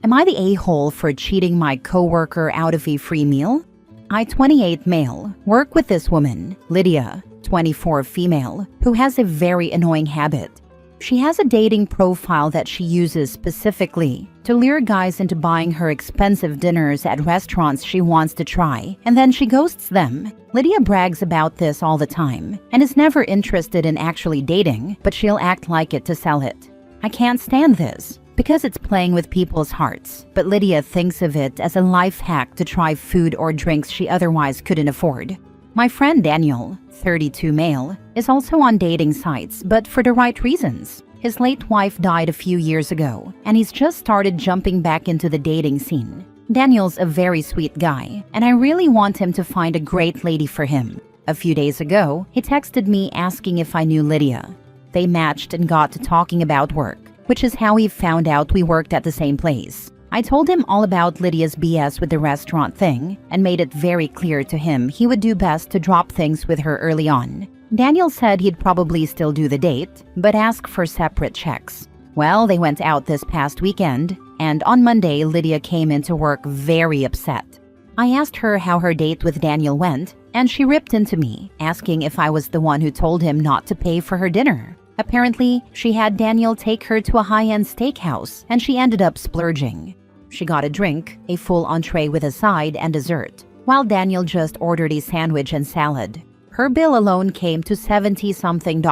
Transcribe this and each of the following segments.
Am I the a-hole for cheating my coworker out of a free meal? I, 28 male, work with this woman, Lydia, 24 female, who has a very annoying habit. She has a dating profile that she uses specifically to lure guys into buying her expensive dinners at restaurants she wants to try, and then she ghosts them. Lydia brags about this all the time and is never interested in actually dating, but she'll act like it to sell it. I can't stand this because it's playing with people's hearts, but Lydia thinks of it as a life hack to try food or drinks she otherwise couldn't afford. My friend Daniel, 32 male, is also on dating sites, but for the right reasons. His late wife died a few years ago, and he's just started jumping back into the dating scene. Daniel's a very sweet guy, and I really want him to find a great lady for him. A few days ago, he texted me asking if I knew Lydia. They matched and got to talking about work, which is how he found out we worked at the same place. I told him all about Lydia's BS with the restaurant thing and made it very clear to him he would do best to drop things with her early on. Daniel said he'd probably still do the date, but ask for separate checks. Well, they went out this past weekend, and on Monday, Lydia came into work very upset. I asked her how her date with Daniel went, and she ripped into me, asking if I was the one who told him not to pay for her dinner. Apparently, she had Daniel take her to a high-end steakhouse, and she ended up splurging. She got a drink, a full entree with a side and dessert, while Daniel just ordered a sandwich and salad. Her bill alone came to $70-something,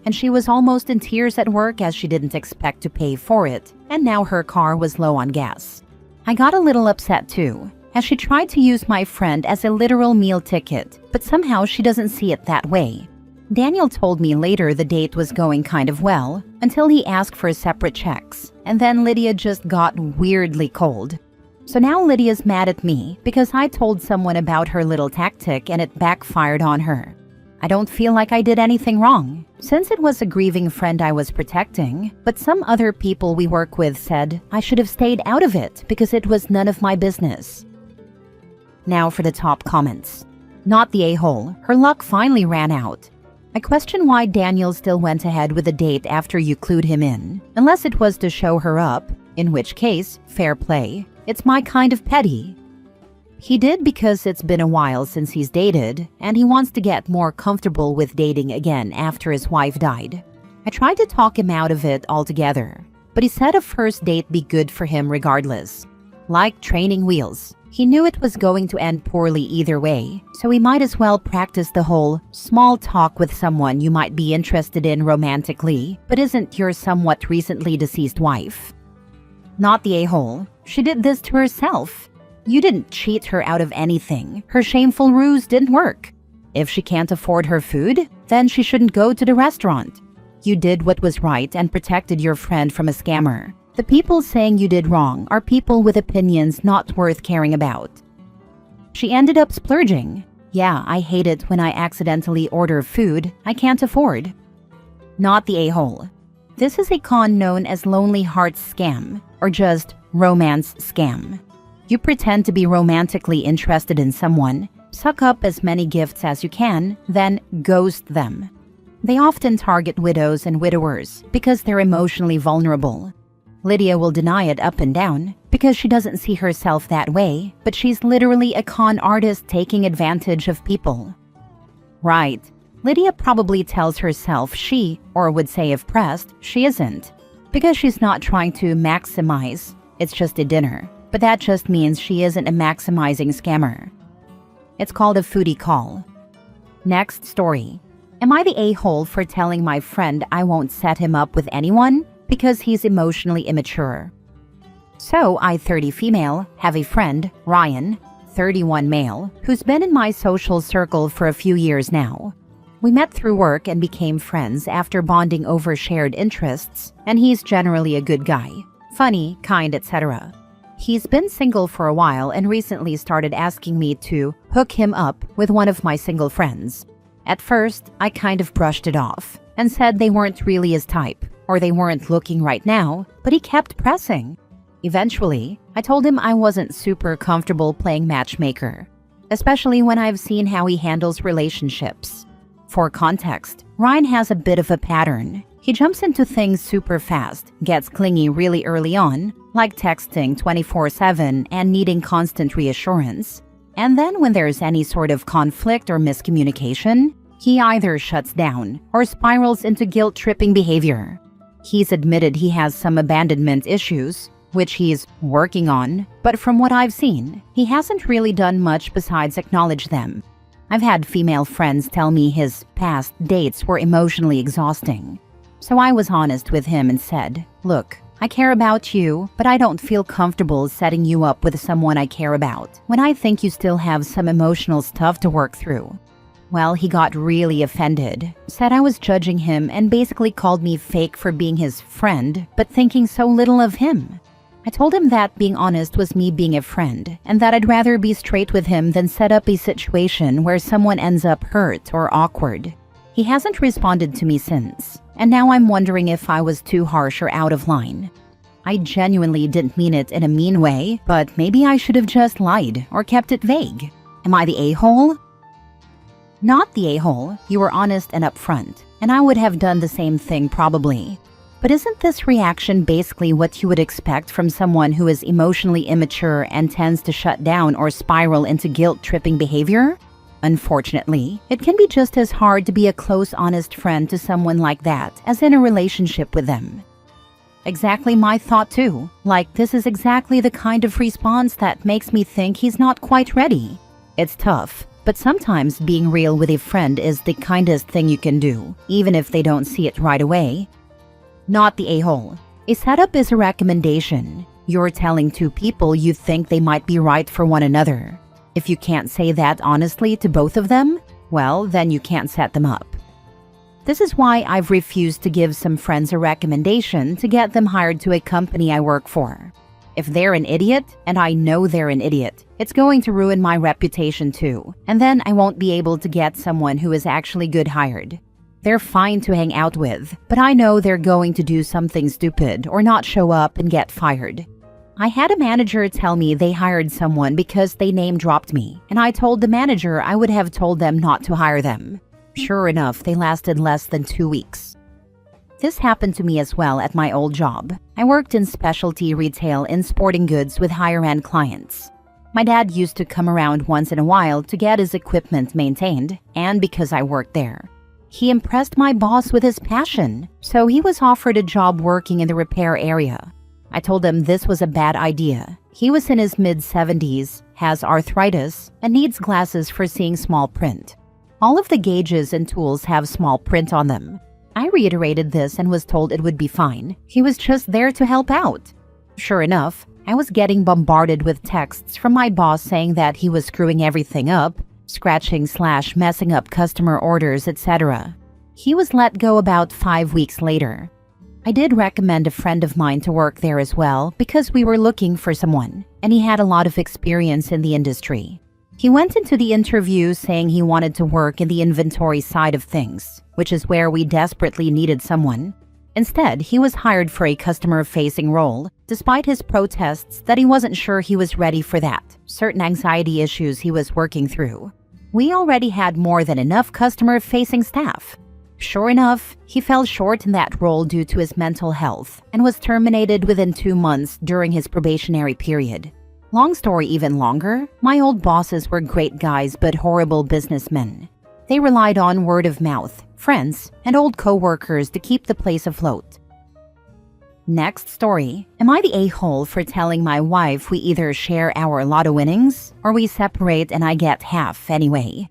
and she was almost in tears at work as she didn't expect to pay for it, and now her car was low on gas. I got a little upset too, as she tried to use my friend as a literal meal ticket, but somehow she doesn't see it that way. Daniel told me later the date was going kind of well, until he asked for separate checks, and then Lydia just got weirdly cold. So now Lydia's mad at me because I told someone about her little tactic and it backfired on her. I don't feel like I did anything wrong, since it was a grieving friend I was protecting, but some other people we work with said I should have stayed out of it because it was none of my business. Now for the top comments. Not the a-hole, her luck finally ran out. I question why Daniel still went ahead with the date after you clued him in, unless it was to show her up, in which case, fair play. It's my kind of petty. He did because it's been a while since he's dated, and he wants to get more comfortable with dating again after his wife died. I tried to talk him out of it altogether, but he said a first date be good for him regardless. Like training wheels. He knew it was going to end poorly either way, so he might as well practice the whole small talk with someone you might be interested in romantically, but isn't your somewhat recently deceased wife. Not the a-hole. She did this to herself. You didn't cheat her out of anything. Her shameful ruse didn't work. If she can't afford her food, then she shouldn't go to the restaurant. You did what was right and protected your friend from a scammer. The people saying you did wrong are people with opinions not worth caring about. She ended up splurging. Yeah, I hate it when I accidentally order food I can't afford. Not the a-hole. This is a con known as Lonely Hearts Scam, or just romance scam. You pretend to be romantically interested in someone, suck up as many gifts as you can, then ghost them. They often target widows and widowers because they're emotionally vulnerable. Lydia will deny it up and down because she doesn't see herself that way, but she's literally a con artist taking advantage of people. Right. Lydia probably tells herself she, or would say if pressed, she isn't, because she's not trying to maximize. It's just a dinner, but that just means she isn't a maximizing scammer. It's called a foodie call. Next story. Am I the a-hole for telling my friend I won't set him up with anyone because he's emotionally immature? So, I, 30 female, have a friend, Ryan, 31 male, who's been in my social circle for a few years now. We met through work and became friends after bonding over shared interests, and he's generally a good guy, funny, kind, etc. He's been single for a while and recently started asking me to hook him up with one of my single friends. At first, I kind of brushed it off and said they weren't really his type, or they weren't looking right now, but he kept pressing. Eventually, I told him I wasn't super comfortable playing matchmaker, especially when I've seen how he handles relationships. For context, Ryan has a bit of a pattern. He jumps into things super fast, gets clingy really early on, like texting 24/7 and needing constant reassurance. And then when there's any sort of conflict or miscommunication, he either shuts down or spirals into guilt-tripping behavior. He's admitted he has some abandonment issues, which he's working on, but from what I've seen, he hasn't really done much besides acknowledge them. I've had female friends tell me his past dates were emotionally exhausting. So I was honest with him and said, "Look, I care about you, but I don't feel comfortable setting you up with someone I care about when I think you still have some emotional stuff to work through." Well, he got really offended, said I was judging him, and basically called me fake for being his friend, but thinking so little of him. I told him that being honest was me being a friend, and that I'd rather be straight with him than set up a situation where someone ends up hurt or awkward. He hasn't responded to me since, and now I'm wondering if I was too harsh or out of line. I genuinely didn't mean it in a mean way, but maybe I should have just lied or kept it vague. Am I the a-hole? Not the a-hole. You were honest and upfront, and I would have done the same thing probably. But isn't this reaction basically what you would expect from someone who is emotionally immature and tends to shut down or spiral into guilt-tripping behavior? Unfortunately, it can be just as hard to be a close, honest friend to someone like that as in a relationship with them. Exactly my thought too. Like, this is exactly the kind of response that makes me think he's not quite ready. It's tough, but sometimes being real with a friend is the kindest thing you can do, even if they don't see it right away. Not the a-hole. A setup is a recommendation. You're telling two people you think they might be right for one another. If you can't say that honestly to both of them, well, then you can't set them up. This is why I've refused to give some friends a recommendation to get them hired to a company I work for. If they're an idiot, and I know they're an idiot, it's going to ruin my reputation too, and then I won't be able to get someone who is actually good hired. They're fine to hang out with, but I know they're going to do something stupid or not show up and get fired. I had a manager tell me they hired someone because they name-dropped me, and I told the manager I would have told them not to hire them. Sure enough, they lasted less than 2 weeks. This happened to me as well at my old job. I worked in specialty retail in sporting goods with higher-end clients. My dad used to come around once in a while to get his equipment maintained, and because I worked there, he impressed my boss with his passion, so he was offered a job working in the repair area. I told him this was a bad idea. He was in his mid-70s, has arthritis, and needs glasses for seeing small print. All of the gauges and tools have small print on them. I reiterated this and was told it would be fine. He was just there to help out. Sure enough, I was getting bombarded with texts from my boss saying that he was screwing everything up, scratching/messing up customer orders, etc. He was let go about 5 weeks later. I did recommend a friend of mine to work there as well because we were looking for someone, and he had a lot of experience in the industry. He went into the interview saying he wanted to work in the inventory side of things, which is where we desperately needed someone. Instead, he was hired for a customer-facing role, despite his protests that he wasn't sure he was ready for that, certain anxiety issues he was working through. We already had more than enough customer-facing staff. Sure enough, he fell short in that role due to his mental health and was terminated within 2 months during his probationary period. Long story even longer, my old bosses were great guys but horrible businessmen. They relied on word of mouth, friends, and old coworkers to keep the place afloat. Next story. Am I the a-hole for telling my wife we either share our lotto winnings or we separate and I get half anyway?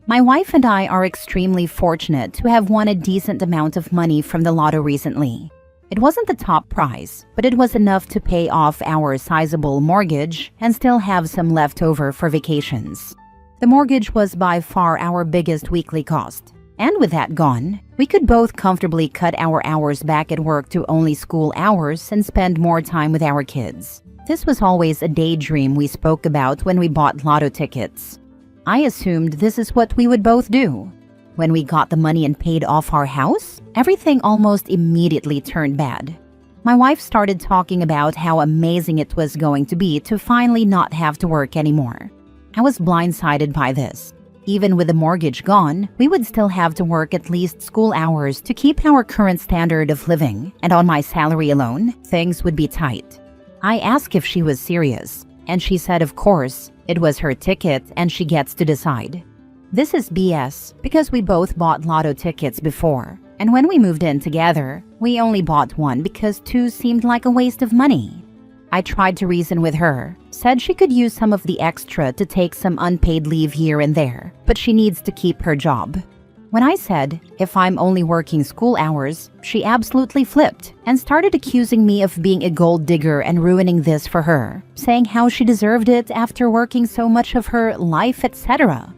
My wife and I are extremely fortunate to have won a decent amount of money from the lotto recently. It wasn't the top prize, but it was enough to pay off our sizable mortgage and still have some left over for vacations. The mortgage was by far our biggest weekly cost. And with that gone, we could both comfortably cut our hours back at work to only school hours and spend more time with our kids. This was always a daydream we spoke about when we bought lotto tickets. I assumed this is what we would both do. When we got the money and paid off our house, everything almost immediately turned bad. My wife started talking about how amazing it was going to be to finally not have to work anymore. I was blindsided by this. Even with the mortgage gone, we would still have to work at least school hours to keep our current standard of living, and on my salary alone, things would be tight. I asked if she was serious, and she said of course, it was her ticket and she gets to decide. This is BS because we both bought lotto tickets before, and when we moved in together, we only bought one because two seemed like a waste of money. I tried to reason with her, said she could use some of the extra to take some unpaid leave here and there, but she needs to keep her job. When I said, if I'm only working school hours, she absolutely flipped and started accusing me of being a gold digger and ruining this for her, saying how she deserved it after working so much of her life, etc.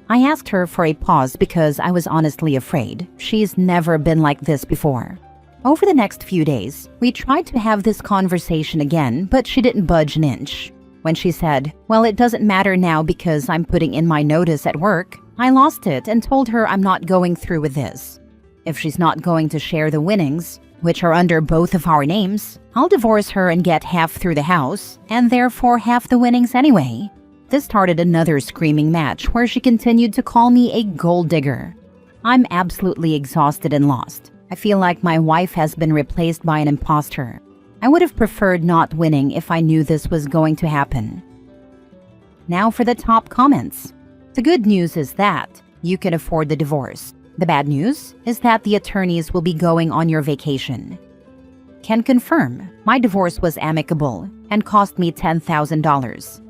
I asked her for a pause because I was honestly afraid. She's never been like this before. Over the next few days, we tried to have this conversation again, but she didn't budge an inch. When she said, well, it doesn't matter now because I'm putting in my notice at work, I lost it and told her I'm not going through with this. If she's not going to share the winnings, which are under both of our names, I'll divorce her and get half through the house, and therefore half the winnings anyway. This started another screaming match where she continued to call me a gold digger. I'm absolutely exhausted and lost. I feel like my wife has been replaced by an imposter. I would have preferred not winning if I knew this was going to happen. Now for the top comments. The good news is that you can afford the divorce. The bad news is that the attorneys will be going on your vacation. Can confirm, my divorce was amicable and cost me $10,000.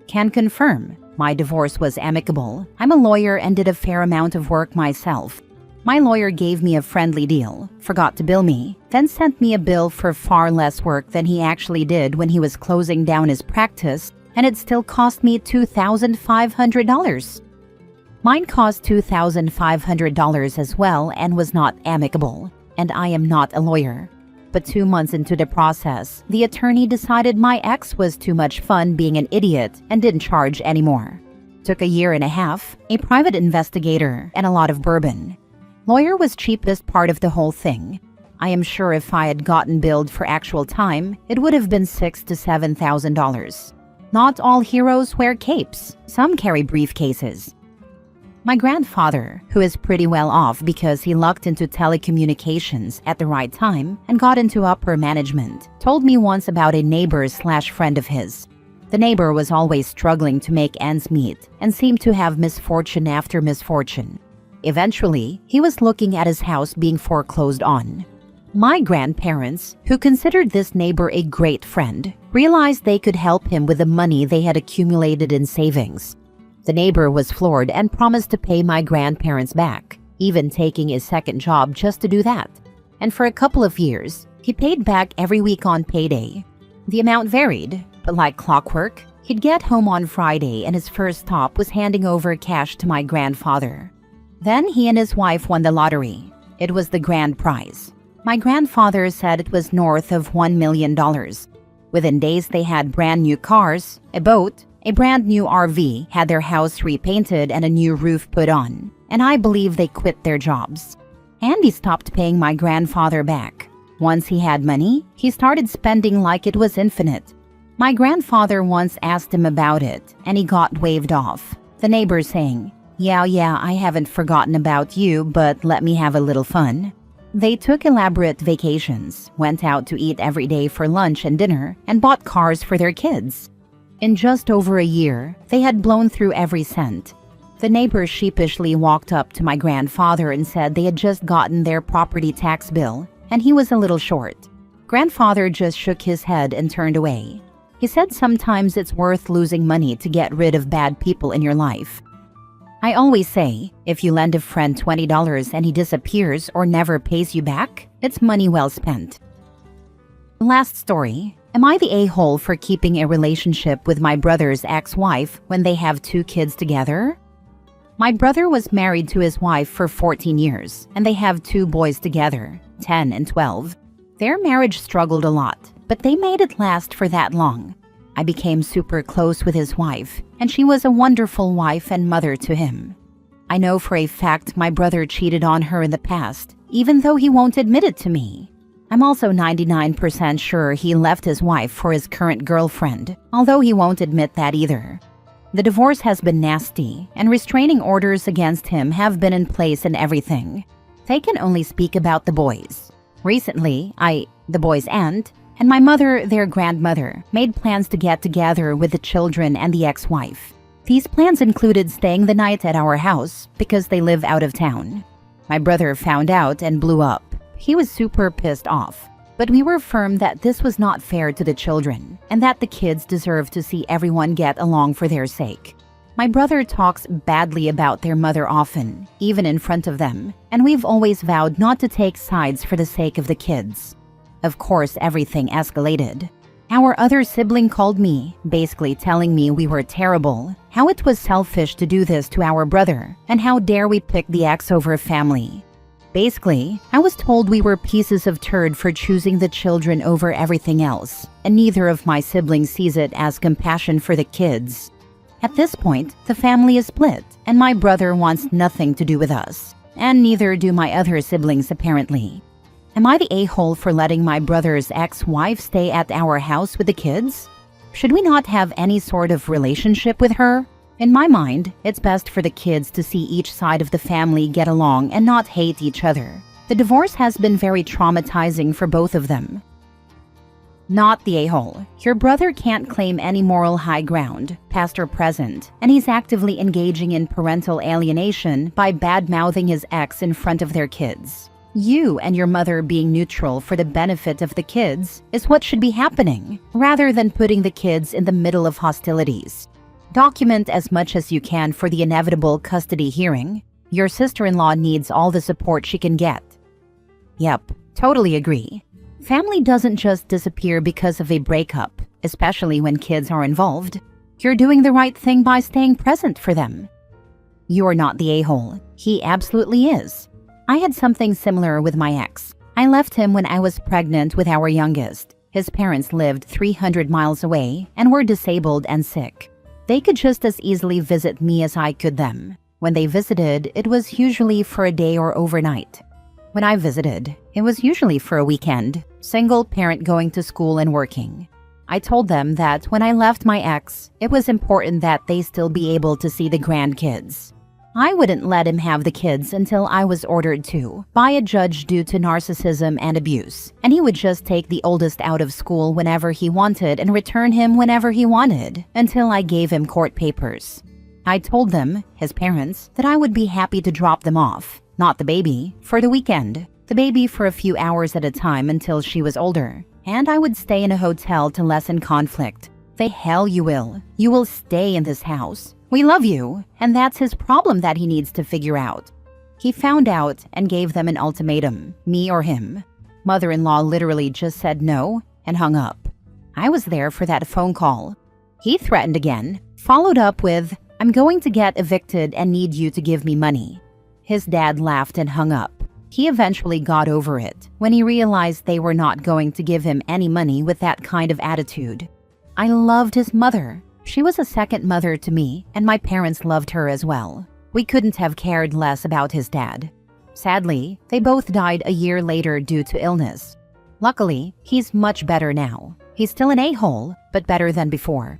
Can confirm, my divorce was amicable. I'm a lawyer and did a fair amount of work myself. My lawyer gave me a friendly deal, forgot to bill me, then sent me a bill for far less work than he actually did when he was closing down his practice, and it still cost me $2,500. Mine cost $2,500 as well and was not amicable, and I am not a lawyer. But 2 months into the process, the attorney decided my ex was too much fun being an idiot and didn't charge anymore. Took a year and a half, a private investigator, and a lot of bourbon. Lawyer was cheapest part of the whole thing. I am sure if I had gotten billed for actual time, it would have been $6,000 to $7,000. Not all heroes wear capes. Some carry briefcases. My grandfather, who is pretty well off because he lucked into telecommunications at the right time and got into upper management, told me once about a neighbor/friend of his. The neighbor was always struggling to make ends meet and seemed to have misfortune after misfortune. Eventually, he was looking at his house being foreclosed on. My grandparents, who considered this neighbor a great friend, realized they could help him with the money they had accumulated in savings. The neighbor was floored and promised to pay my grandparents back, even taking his second job just to do that. And for a couple of years, he paid back every week on payday. The amount varied, but like clockwork, he'd get home on Friday and his first stop was handing over cash to my grandfather. Then he and his wife won the lottery. It was the grand prize. My grandfather said it was north of $1 million. Within days, they had brand new cars, a boat, a brand new RV, had their house repainted and a new roof put on. And I believe they quit their jobs. Andy stopped paying my grandfather back. Once he had money, he started spending like it was infinite. My grandfather once asked him about it, and he got waved off. The neighbor saying, Yeah, I haven't forgotten about you, but let me have a little fun. They took elaborate vacations, went out to eat every day for lunch and dinner, and bought cars for their kids. In just over a year, they had blown through every cent. The neighbor sheepishly walked up to my grandfather and said they had just gotten their property tax bill, and he was a little short. Grandfather just shook his head and turned away. He said sometimes it's worth losing money to get rid of bad people in your life. I always say, if you lend a friend $20 and he disappears or never pays you back, it's money well spent. Last story. Am I the a-hole for keeping a relationship with my brother's ex-wife when they have 2 kids together? My brother was married to his wife for 14 years, and they have 2 boys together, 10 and 12. Their marriage struggled a lot, but they made it last for that long. I became super close with his wife, and she was a wonderful wife and mother to him. I know for a fact my brother cheated on her in the past, even though he won't admit it to me. I'm also 99% sure he left his wife for his current girlfriend, although he won't admit that either. The divorce has been nasty, and restraining orders against him have been in place and everything. They can only speak about the boys. Recently, the boys' aunt, and my mother, their grandmother, made plans to get together with the children and the ex-wife. These plans included staying the night at our house because they live out of town. My brother found out and blew up. He was super pissed off. But we were firm that this was not fair to the children, and that the kids deserve to see everyone get along for their sake. My brother talks badly about their mother often, even in front of them, and we've always vowed not to take sides for the sake of the kids. Of course, everything escalated. Our other sibling called me, basically telling me we were terrible, how it was selfish to do this to our brother, and how dare we pick the ex over family. Basically, I was told we were pieces of turd for choosing the children over everything else, and neither of my siblings sees it as compassion for the kids. At this point, the family is split, and my brother wants nothing to do with us, and neither do my other siblings apparently. Am I the a-hole for letting my brother's ex-wife stay at our house with the kids? Should we not have any sort of relationship with her? In my mind, it's best for the kids to see each side of the family get along and not hate each other. The divorce has been very traumatizing for both of them. Not the a-hole. Your brother can't claim any moral high ground, past or present, and he's actively engaging in parental alienation by bad-mouthing his ex in front of their kids. You and your mother being neutral for the benefit of the kids is what should be happening, rather than putting the kids in the middle of hostilities. Document as much as you can for the inevitable custody hearing. Your sister-in-law needs all the support she can get. Yep, totally agree. Family doesn't just disappear because of a breakup, especially when kids are involved. You're doing the right thing by staying present for them. You're not the a-hole. He absolutely is. I had something similar with my ex. I left him when I was pregnant with our youngest. His parents lived 300 miles away and were disabled and sick. They could just as easily visit me as I could them. When they visited, it was usually for a day or overnight. When I visited, it was usually for a weekend, single parent going to school and working. I told them that when I left my ex, it was important that they still be able to see the grandkids. I wouldn't let him have the kids until I was ordered to, by a judge due to narcissism and abuse, and he would just take the oldest out of school whenever he wanted and return him whenever he wanted, until I gave him court papers. I told them, his parents, that I would be happy to drop them off, not the baby, for the weekend, the baby for a few hours at a time until she was older, and I would stay in a hotel to lessen conflict. The hell you will. You will stay in this house. We love you, and that's his problem that he needs to figure out. He found out and gave them an ultimatum, me or him. Mother-in-law literally just said no and hung up. I was there for that phone call. He threatened again, followed up with, "I'm going to get evicted and need you to give me money." His dad laughed and hung up. He eventually got over it when he realized they were not going to give him any money with that kind of attitude. I loved his mother. She was a second mother to me, and my parents loved her as well. We couldn't have cared less about his dad. Sadly, they both died a year later due to illness. Luckily, he's much better now. He's still an a-hole, but better than before.